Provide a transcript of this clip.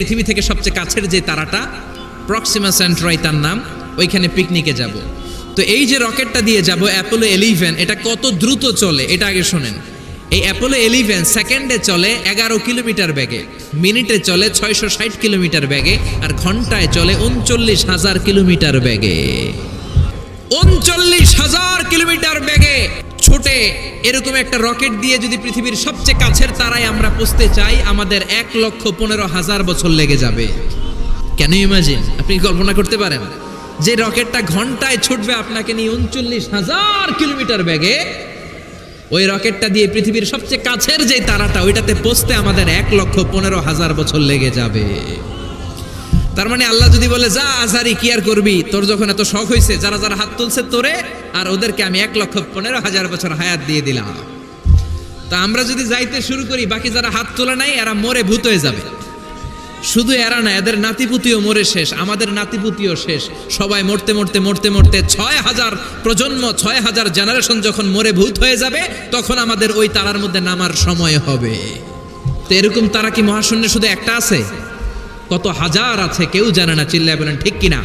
পৃথিবী থেকে সবচেয়ে কাছের যে তারাটা প্রক্সিমা সেন্ট্রাই তার নাম, ওইখানে পিকনিকে যাব। তো এই যে রকেটটা দিয়ে যাব অ্যাপোলো 11, এটা কত দ্রুত চলে এটা আগে শোনেন। এই অ্যাপোলো 11 সেকেন্ডে চলে 11 কিলোমিটার বেগে, মিনিটে চলে 660 কিলোমিটার বেগে, আর ঘন্টায় চলে 39,000 কিলোমিটার বেগে। 39,000 কিলোমিটার বেগে ছোটে এরকম একটা রকেট দিয়ে যদি পৃথিবীর সবচেয়ে কাছের তারায় আমরা পৌঁছতে চাই, আমাদের 1,15,000 বছর লেগে যাবে। Can you imagine? আপনি কল্পনা করতে পারেন যে রকেটটা ঘন্টায় ছুটবে আপনাকে নিয়ে 39,000 কিলোমিটার বেগে, ওই রকেটটা দিয়ে পৃথিবীর সবচেয়ে কাছের যে তারাটা ওইটাতে পৌঁছতে আমাদের 1,15,000 বছর লেগে যাবে। তার মানে আল্লাহ যদি বলে যা আজারি কি আর করবি, তোর যখন এত শখ হয়েছে, যারা যারা হাত তুলছে তোরে আর ওদেরকে আমি 1,15,000 বছর হায়াত দিয়ে দিলাম। তা আমরা যদি যাইতে শুরু করি, বাকি যারা হাত তোলে নাই এরা মরে ভূত হয়ে যাবে। শুধু এরা না, এদের নাতিপুতিও মরে শেষ, আমাদের নাতিপুতিও শেষ। সবাই মরতে মরতে মরতে মরতে 6,000 প্রজন্ম, 6,000 জেনারেশন যখন মরে ভূত হয়ে যাবে, তখন আমাদের ওই তারার মধ্যে নামার সময় হবে। তো এরকম তারা কি মহাশূন্যে শুধু একটা আছে? কত হাজার আছে কেউ জানে না। চিল্লায় বলেন ঠিক কিনা?